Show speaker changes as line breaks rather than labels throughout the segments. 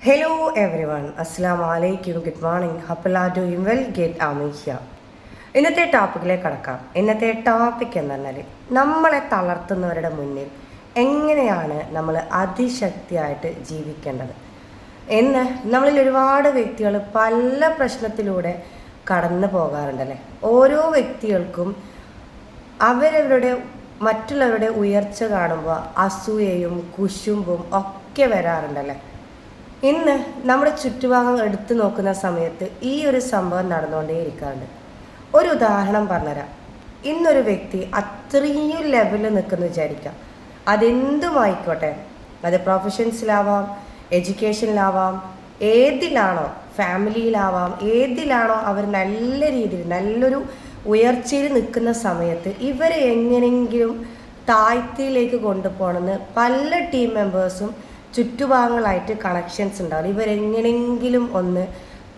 Hello everyone, Assalamu alaikum, good morning, hope you are doing well, get Amisha. ഇന്നത്തെ ടോപ്പിക്കിലേക്ക് കടക്കാം. ഇന്നത്തെ topic എന്ന് പറഞ്ഞാൽ നമ്മളെ തളർത്തുന്നവരുടെ മുന്നിൽ എങ്ങനെയാണ് നമ്മൾ അതിശക്തിയായിട്ട് ജീവിക്കേണ്ടത് എന്ന് നമ്മളിൽ ഒരുപാട് വ്യക്തികൾ പല പ്രശ്നത്തിലൂടെ കടന്നു പോകാറുണ്ടല്ലേ. ഓരോ വ്യക്തികൾക്കും അവരവരുടെ മറ്റുള്ളവരുടെ ഉയർച്ച കാണുമ്പോൾ അസൂയയും കുശുമ്പും ഒക്കെ വരാറുണ്ടല്ലേ. ഇന്ന് നമ്മുടെ ചുറ്റുഭാഗം എടുത്തു നോക്കുന്ന സമയത്ത് ഈ ഒരു സംഭവം നടന്നുകൊണ്ടേയിരിക്കാറുണ്ട്. ഒരു ഉദാഹരണം പറഞ്ഞുതരാം. ഇന്നൊരു വ്യക്തി അത്രയും ലെവലിൽ നിൽക്കുന്നു വിചാരിക്കാം. അതെന്തുമായിക്കോട്ടെ, അത് പ്രൊഫഷൻസിലാവാം, എഡ്യൂക്കേഷനിലാവാം, ഏതിലാണോ, ഫാമിലിയിലാവാം, ഏതിലാണോ അവർ നല്ല രീതിയിൽ നല്ലൊരു ഉയർച്ചയിൽ നിൽക്കുന്ന സമയത്ത് ഇവരെ എങ്ങനെയെങ്കിലും താഴ്ത്തിയിലേക്ക് കൊണ്ടുപോകണമെന്ന് പല ടീം മെമ്പേഴ്സും ചുറ്റുഭാഗങ്ങളായിട്ട് കണക്ഷൻസ് ഉണ്ടാവും. ഇവരെങ്ങനെങ്കിലും ഒന്ന്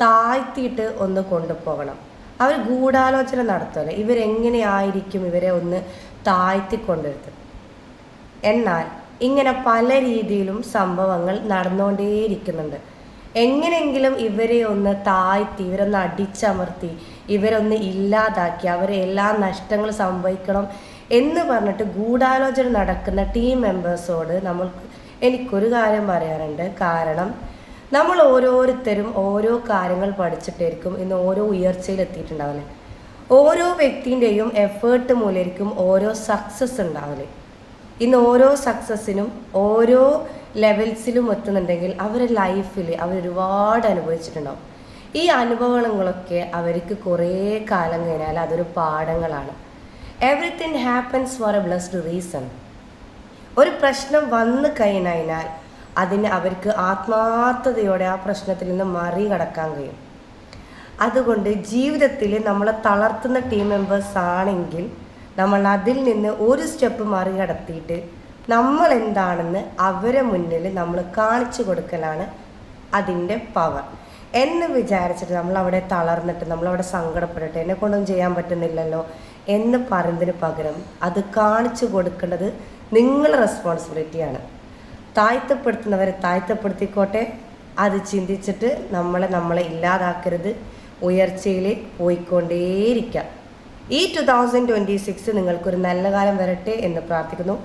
താഴ്ത്തിയിട്ട് ഒന്ന് കൊണ്ടുപോകണം. അവർ ഗൂഢാലോചന നടത്തുമല്ലേ, ഇവരെങ്ങനെയായിരിക്കും ഇവരെ ഒന്ന് താഴ്ത്തിക്കൊണ്ടിരുന്നത്. എന്നാൽ ഇങ്ങനെ പല രീതിയിലും സംഭവങ്ങൾ നടന്നുകൊണ്ടേയിരിക്കുന്നുണ്ട്. എങ്ങനെയെങ്കിലും ഇവരെ ഒന്ന് താഴ്ത്തി, ഇവരൊന്ന് അടിച്ചമർത്തി, ഇവരൊന്ന് ഇല്ലാതാക്കി, അവരെ എല്ലാ നഷ്ടങ്ങൾ സംഭവിക്കണം എന്ന് പറഞ്ഞിട്ട് ഗൂഢാലോചന നടക്കുന്ന ടീം മെമ്പേഴ്സോട് എനിക്കൊരു കാര്യം പറയാനുണ്ട്. കാരണം നമ്മൾ ഓരോരുത്തരും ഓരോ കാര്യങ്ങൾ പഠിച്ചിട്ടായിരിക്കും ഇന്ന് ഓരോ ഉയർച്ചയിൽ എത്തിയിട്ടുണ്ടാവില്ലേ. ഓരോ വ്യക്തിൻ്റെയും എഫേർട്ട് മൂലമായിരിക്കും ഓരോ സക്സസ് ഉണ്ടാവില്ലേ. ഇന്ന് ഓരോ സക്സസ്സിനും ഓരോ ലെവൽസിലും എത്തുന്നുണ്ടെങ്കിൽ അവരുടെ ലൈഫിൽ അവരൊരുപാട് അനുഭവിച്ചിട്ടുണ്ടാവും. ഈ അനുഭവങ്ങളൊക്കെ അവർക്ക് കുറേ കാലം കഴിഞ്ഞാൽ അതൊരു പാഠങ്ങളാണ്. Everything happens for a blessed reason. ഒരു പ്രശ്നം വന്നു കഴിഞ്ഞാൽ അതിന് അവർക്ക് ആത്മാർത്ഥതയോടെ ആ പ്രശ്നത്തിൽ നിന്ന് മറികടക്കാൻ കഴിയും. അതുകൊണ്ട് ജീവിതത്തിൽ നമ്മളെ തളർത്തുന്ന ടീം മെമ്പേഴ്സ് ആണെങ്കിൽ നമ്മൾ അതിൽ നിന്ന് ഒരു സ്റ്റെപ്പ് മറികടത്തിയിട്ട് നമ്മൾ എന്താണെന്ന് അവരെ മുന്നിൽ നമ്മൾ കാണിച്ചു കൊടുക്കലാണ് അതിൻ്റെ പവർ എന്ന് വിചാരിച്ചിട്ട് നമ്മളവിടെ തളർന്നിട്ട് നമ്മളവിടെ സങ്കടപ്പെട്ടിട്ട് എന്നെ കൊണ്ടൊന്നും ചെയ്യാൻ പറ്റുന്നില്ലല്ലോ എന്ന് പറയുന്നതിന് പകരം അത് കാണിച്ചു കൊടുക്കേണ്ടത് നിങ്ങളുടെ റെസ്പോൺസിബിലിറ്റിയാണ്. താഴ്ത്തപ്പെടുത്തുന്നവരെ താഴ്ത്തപ്പെടുത്തിക്കോട്ടെ, അത് ചിന്തിച്ചിട്ട് നമ്മളെ ഇല്ലാതാക്കരുത്. ഉയർച്ചയിൽ പോയിക്കൊണ്ടേയിരിക്കാം. ഈ 2026 നിങ്ങൾക്കൊരു നല്ല കാലം വരട്ടെ എന്ന് പ്രാർത്ഥിക്കുന്നു.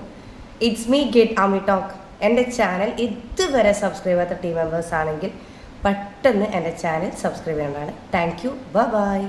ഇറ്റ്സ് മീ ഗെറ്റ് അമി ടോക്ക്. എൻ്റെ ചാനൽ ഇതുവരെ സബ്സ്ക്രൈബ് ചെയ്യാത്ത ടീം മെമ്പേഴ്സ് ആണെങ്കിൽ പെട്ടെന്ന് എൻ്റെ ചാനൽ സബ്സ്ക്രൈബ് ചെയ്യേണ്ടതാണ്. Thank you, by.